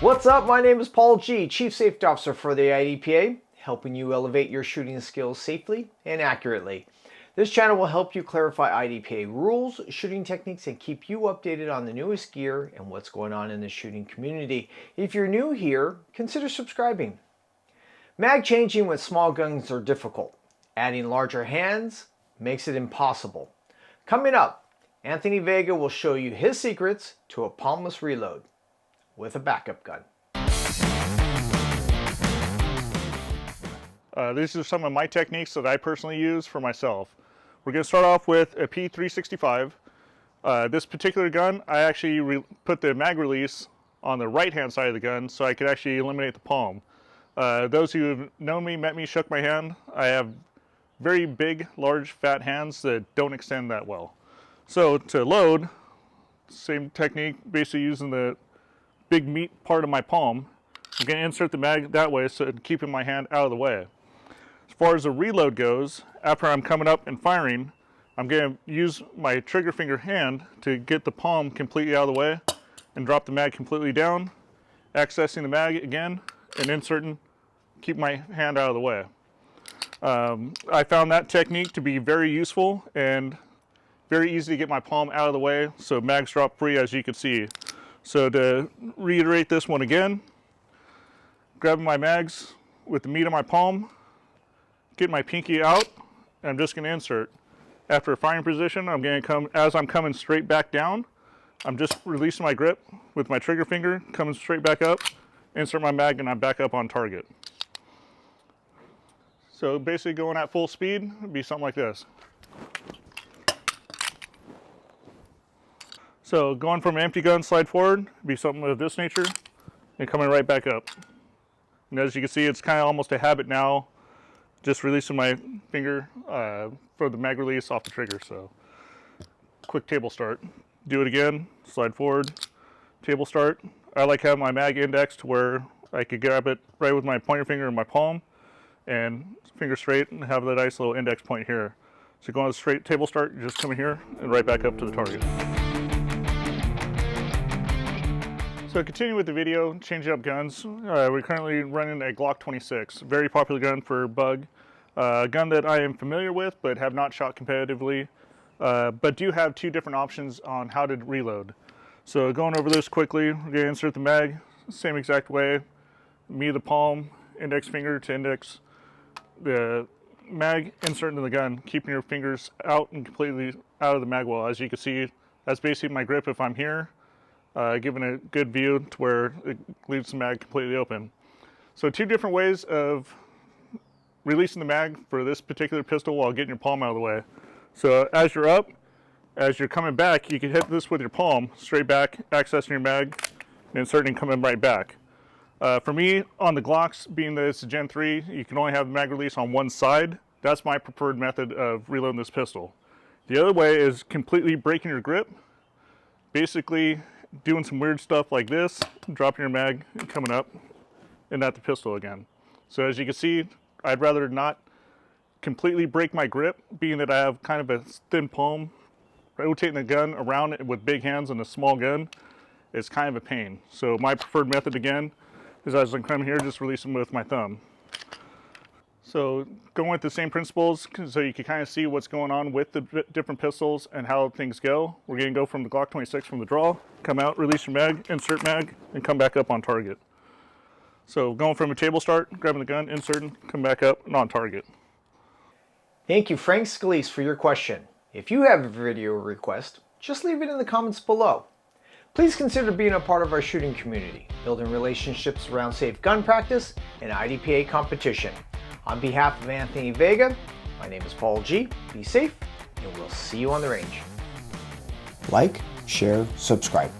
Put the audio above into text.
What's up? My name is Paul G, Chief Safety Officer for the IDPA, helping you elevate your shooting skills safely and accurately. This channel will help you clarify IDPA rules, shooting techniques, and keep you updated on the newest gear and what's going on in the shooting community. If you're new here, consider subscribing. Mag changing with small guns are difficult. Adding larger hands makes it impossible. Coming up, Anthony Vega will show you his secrets to a palmless reload with a backup gun. These are some of my techniques that I personally use for myself. We're going to start off with a P365. This particular gun, I actually put the mag release on the right hand side of the gun so I could actually eliminate the palm. Those who have known me, met me, shook my hand. I have very big, large, fat hands that don't extend that well. So to load, same technique, basically using the big meat part of my palm. I'm going to insert the mag that way so it's keeping my hand out of the way. As far as the reload goes, after I'm coming up and firing, I'm going to use my trigger finger hand to get the palm completely out of the way and drop the mag completely down, accessing the mag again and inserting, keep my hand out of the way. I found that technique to be very useful and very easy to get my palm out of the way so mags drop free, as you can see. So to reiterate this one again, grabbing my mags with the meat of my palm, get my pinky out, and I'm just going to insert. After a firing position, I'm going to come, as I'm coming straight back down, I'm just releasing my grip with my trigger finger, coming straight back up, insert my mag, and I'm back up on target. So basically going at full speed would be something like this. So going from an empty gun, slide forward, would be something of this nature, and coming right back up. And as you can see, it's kind of almost a habit now, just releasing my finger for the mag release off the trigger. So quick table start. Do it again, slide forward, table start. I like having my mag indexed where I could grab it right with my pointer finger in my palm and finger straight and have that nice little index point here. So going straight table start, you just come in here and right back up to the target. So continuing with the video, changing up guns, we're currently running a Glock 26, very popular gun for bug. A gun that I am familiar with but have not shot competitively, but do have two different options on how to reload. So going over this quickly, we're going to insert the mag, same exact way, me the palm, index finger to index, the mag insert into the gun, keeping your fingers out and completely out of the mag well. As you can see, that's basically my grip if I'm here, giving a good view to where it leaves the mag completely open. So two different ways of releasing the mag for this particular pistol while getting your palm out of the way. So as you're up, as you're coming back, you can hit this with your palm, straight back, accessing your mag, and inserting and coming right back. For me, on the Glocks, being that it's a Gen 3, you can only have the mag release on one side. That's my preferred method of reloading this pistol. The other way is completely breaking your grip, basically doing some weird stuff like this, dropping your mag, and coming up, and at the pistol again. So as you can see, I'd rather not completely break my grip, being that I have kind of a thin palm. Rotating the gun around it with big hands and a small gun is kind of a pain. So my preferred method again is as I come here, just release them with my thumb. So going with the same principles so you can kind of see what's going on with the different pistols and how things go. We're going to go from the Glock 26 from the draw, come out, release your mag, insert mag, and come back up on target. So going from a table start, grabbing the gun, inserting, come back up and on target. Thank you, Frank Scalise, for your question. If you have a video request, just leave it in the comments below. Please consider being a part of our shooting community, building relationships around safe gun practice and IDPA competition. On behalf of Anthony Vega, my name is Paul G. Be safe, and we'll see you on the range. Like, share, subscribe.